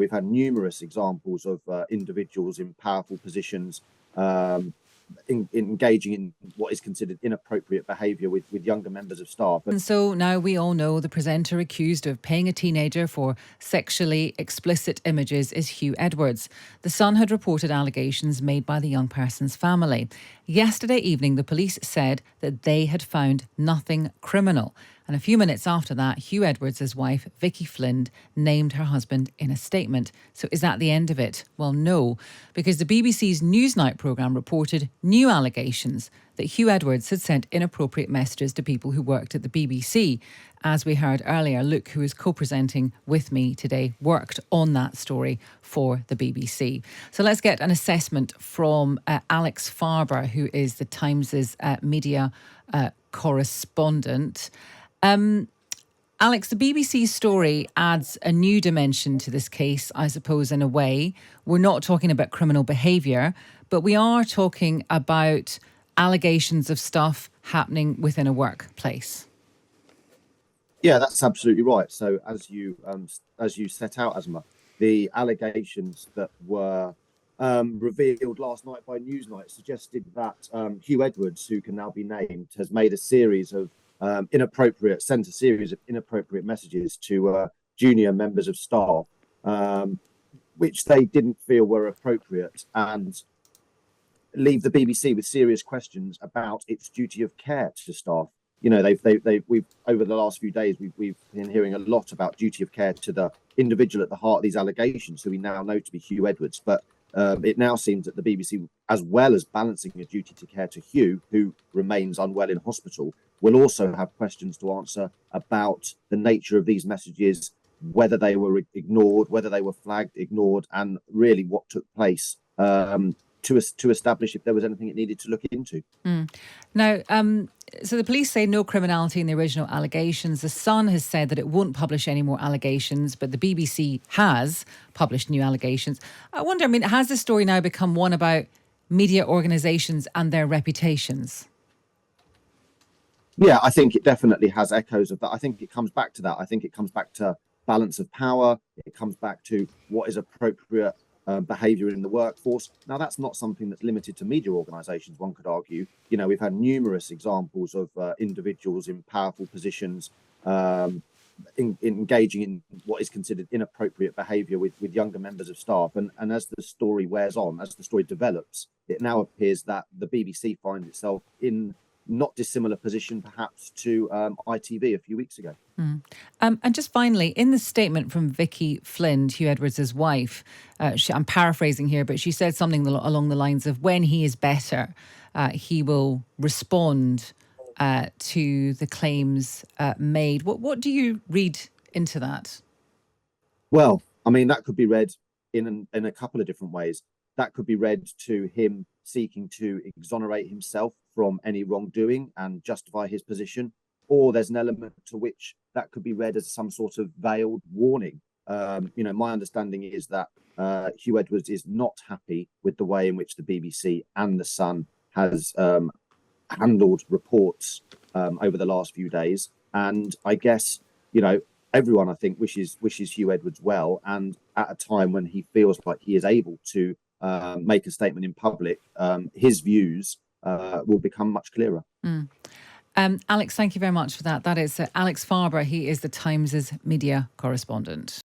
we've had numerous examples of individuals in powerful positions engaging in what is considered inappropriate behaviour with younger members of staff. And so now we all know the presenter accused of paying a teenager for sexually explicit images is Hugh Edwards. The Sun had reported allegations made by the young person's family. Yesterday evening, the police said that they had found nothing criminal. And a few minutes after that, Hugh Edwards' wife, Vicky Flynn, named her husband in a statement. So is that the end of it? Well, no, because the BBC's Newsnight programme reported new allegations that Hugh Edwards had sent inappropriate messages to people who worked at the BBC. As we heard earlier, Luke, who is co-presenting with me today, worked on that story for the BBC. So let's get an assessment from Alex Farber, who is the Times' media correspondent. Alex, the BBC story adds a new dimension to this case, I suppose, in a way. We're not talking about criminal behaviour, but we are talking about allegations of stuff happening within a workplace. Yeah, that's absolutely right. So as you set out, Asma, the allegations that were revealed last night by Newsnight suggested that Hugh Edwards, who can now be named, has made a series of inappropriate messages to junior members of staff, which they didn't feel were appropriate, and leave the BBC with serious questions about its duty of care to staff. You know, we've over the last few days we've been hearing a lot about duty of care to the individual at the heart of these allegations, who we now know to be Hugh Edwards. But it now seems that the BBC, as well as balancing a duty to care to Hugh, who remains unwell in hospital, will also have questions to answer about the nature of these messages, whether they were ignored, whether they were flagged, ignored, and really what took place to establish if there was anything it needed to look into. Now, so the police say no criminality in the original allegations. The Sun has said that it won't publish any more allegations, but the BBC has published new allegations. I wonder, I mean, has this story now become one about media organisations and their reputations? Yeah, I think it definitely has echoes of that. I think it comes back to that. I think it comes back to balance of power. It comes back to what is appropriate behaviour in the workforce. Now, that's not something that's limited to media organisations, one could argue. You know, we've had numerous examples of individuals in powerful positions engaging in what is considered inappropriate behaviour with younger members of staff. And as the story wears on, as the story develops, it now appears that the BBC finds itself in not dissimilar position perhaps to ITV a few weeks ago. And just finally, in the statement from Vicky Flynn, Hugh Edwards' wife, I'm paraphrasing here, but she said something along the lines of, when he is better, he will respond to the claims made. What do you read into that? Well, I mean, that could be read in a couple of different ways. That could be read to him seeking to exonerate himself from any wrongdoing and justify his position, or there's an element to which that could be read as some sort of veiled warning. You know, my understanding is that Hugh Edwards is not happy with the way in which the BBC and the Sun has handled reports over the last few days, and I guess, you know, everyone, I think, wishes Hugh Edwards well, and at a time when he feels like he is able to make a statement in public, his views will become much clearer. Alex, thank you very much for that. That is Alex Farber. He is the Times' media correspondent.